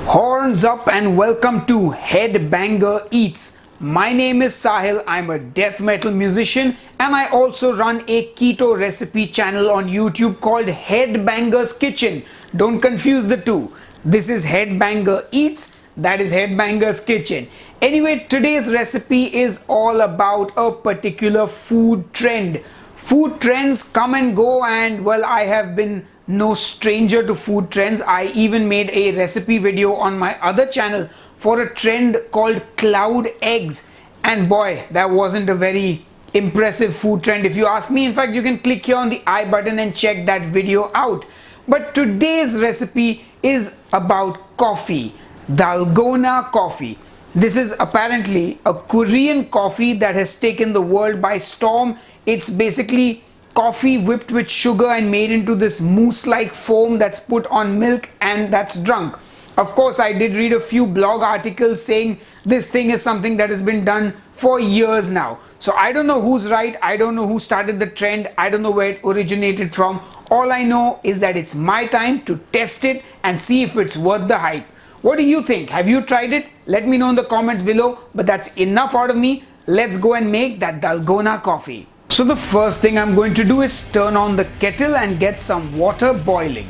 Horns up and welcome to Headbanger Eats. My name is Sahil. I'm a death metal musician and I also run a keto recipe channel on YouTube called Headbanger's Kitchen. Don't confuse the two. This is Headbanger Eats, that is Headbanger's Kitchen. Anyway, today's recipe is all about a particular food trend. Food trends come and go, and well, I have been no stranger to food trends. I even made a recipe video on my other channel for a trend called cloud eggs, and boy, that wasn't a very impressive food trend if you ask me. In fact, you can click here on the I button and check that video out. But today's recipe is about coffee, Dalgona coffee. This is apparently a Korean coffee that has taken the world by storm. It's basically coffee whipped with sugar and made into this mousse-like foam that's put on milk and that's drunk. Of course, I did read a few blog articles saying this thing is something that has been done for years now. So I don't know who's right, I don't know who started the trend, I don't know where it originated from. All I know is that it's my time to test it and see if it's worth the hype. What do you think? Have you tried it? Let me know in the comments below. But that's enough out of me. Let's go and make that Dalgona coffee. So the first thing I'm going to do is turn on the kettle and get some water boiling.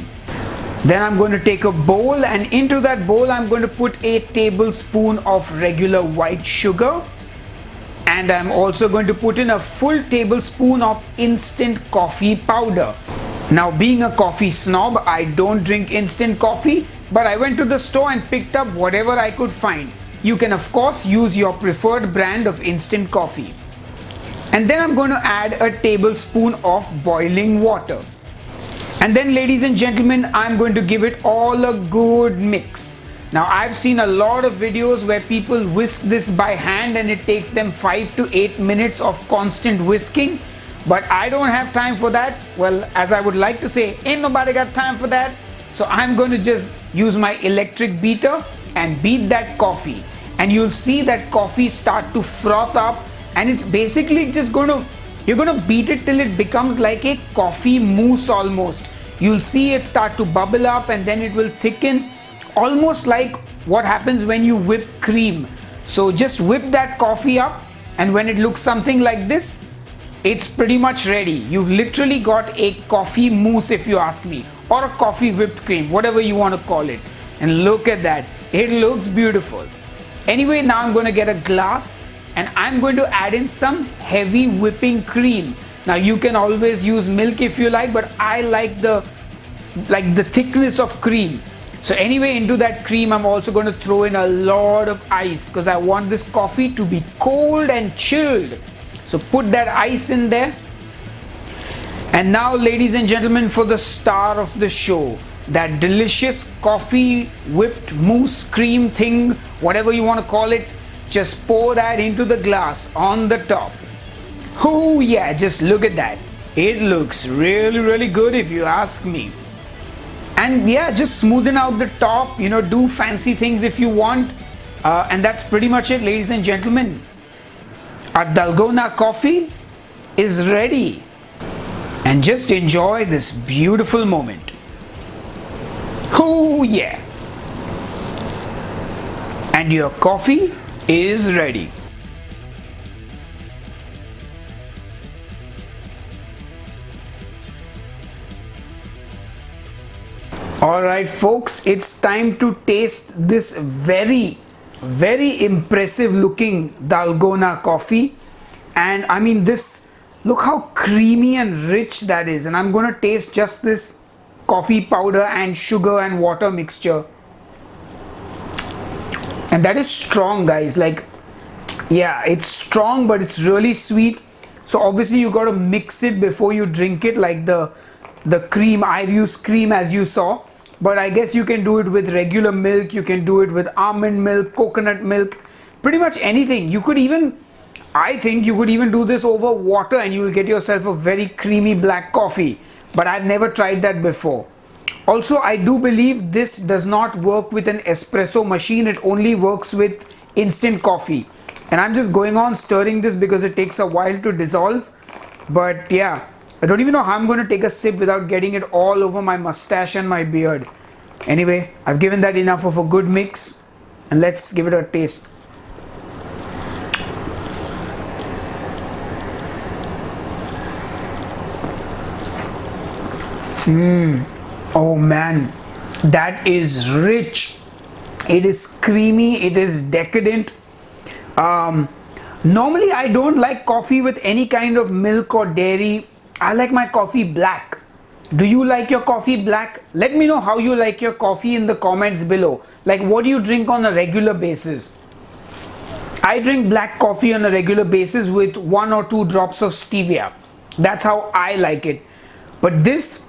Then I'm going to take a bowl, and into that bowl I'm going to put a tablespoon of regular white sugar, and I'm also going to put in a full tablespoon of instant coffee powder. Now, being a coffee snob, I don't drink instant coffee, but I went to the store and picked up whatever I could find. You can of course use your preferred brand of instant coffee. And then I'm going to add a tablespoon of boiling water. And then, ladies and gentlemen, I'm going to give it all a good mix. Now, I've seen a lot of videos where people whisk this by hand and it takes them 5 to 8 minutes of constant whisking. But I don't have time for that. Well, as I would like to say, ain't nobody got time for that. So I'm going to just use my electric beater and beat that coffee. And you'll see that coffee start to froth up. And it's basically just you're going to beat it till it becomes like a coffee mousse almost. You'll see it start to bubble up and then it will thicken, almost like what happens when you whip cream. So just whip that coffee up, and when it looks something like this, it's pretty much ready. You've literally got a coffee mousse, if you ask me, or a coffee whipped cream, whatever you want to call it. And look at that, it looks beautiful. Anyway, now I'm going to get a glass and I'm going to add in some heavy whipping cream. Now, you can always use milk if you like, but I like the thickness of cream. So anyway, into that cream I'm also going to throw in a lot of ice, because I want this coffee to be cold and chilled. So put that ice in there. And now, ladies and gentlemen, for the star of the show, that delicious coffee whipped mousse cream thing, whatever you want to call it, just pour that into the glass on the top. Oh yeah, just look at that. It looks really good if you ask me. And yeah, just smoothen out the top, do fancy things if you want. And that's pretty much it, ladies and gentlemen. Our Dalgona coffee is ready. And just enjoy this beautiful moment. Oh yeah. And your coffee is ready. Alright folks, it's time to taste this very impressive looking Dalgona coffee. And I mean, look how creamy and rich that is. And I'm going to taste just this coffee powder and sugar and water mixture. And that is strong, guys. Like, yeah, it's strong, but it's really sweet. So obviously you got to mix it before you drink it, like the cream. I've used cream, as you saw, but I guess you can do it with regular milk. You can do it with almond milk, coconut milk, pretty much anything. I think you could even do this over water and you will get yourself a very creamy black coffee. But I've never tried that before. Also, I do believe this does not work with an espresso machine. It only works with instant coffee. And I'm just going on stirring this because it takes a while to dissolve. But yeah, I don't even know how I'm going to take a sip without getting it all over my mustache and my beard. Anyway, I've given that enough of a good mix, and let's give it a taste. Oh man, that is rich. It is creamy, it is decadent. Normally I don't like coffee with any kind of milk or dairy. I like my coffee black. Do you like your coffee black? Let me know how you like your coffee in the comments below. Like, what do you drink on a regular basis? I drink black coffee on a regular basis with 1 or 2 drops of stevia. That's how I like it. But this,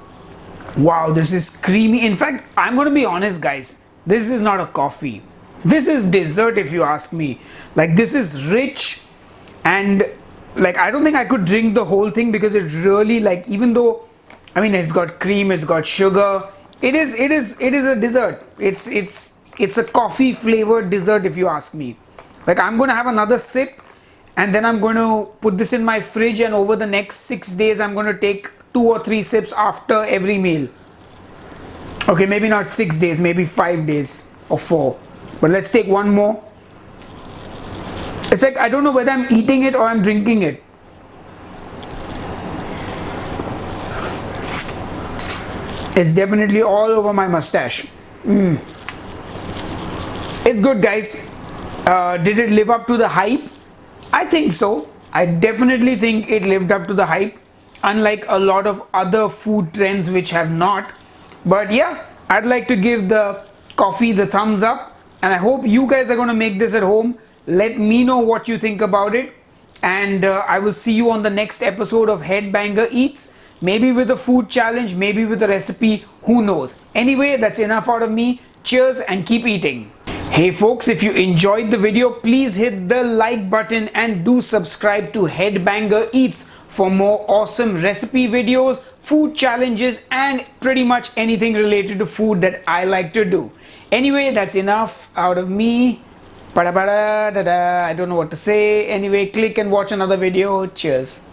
wow, this is creamy. In fact, I'm going to be honest, guys. This is not a coffee. This is dessert, if you ask me. Like, this is rich, and like, I don't think I could drink the whole thing, because it really, like, even though, I mean, it's got cream, it's got sugar, it is a dessert. It's a coffee flavored dessert, if you ask me. Like, I'm going to have another sip, and then I'm going to put this in my fridge, and over the next 6 days I'm going to take 2 or 3 sips after every meal. Okay, maybe not 6 days, maybe 5 days or 4. But let's take one more. It's like, I don't know whether I'm eating it or I'm drinking it. It's definitely all over my mustache. It's good, guys. Did it live up to the hype? I think so. I definitely think it lived up to the hype, unlike a lot of other food trends which have not. But yeah, I'd like to give the coffee the thumbs up, and I hope you guys are going to make this at home. Let me know what you think about it, and I will see you on the next episode of Headbanger Eats. Maybe with a food challenge, maybe with a recipe, who knows. Anyway, that's enough out of me. Cheers and keep eating. Hey folks, if you enjoyed the video, please hit the like button and do subscribe to Headbanger Eats for more awesome recipe videos, food challenges, and pretty much anything related to food that I like to do. Anyway, that's enough out of me. I don't know what to say. Anyway, click and watch another video. Cheers.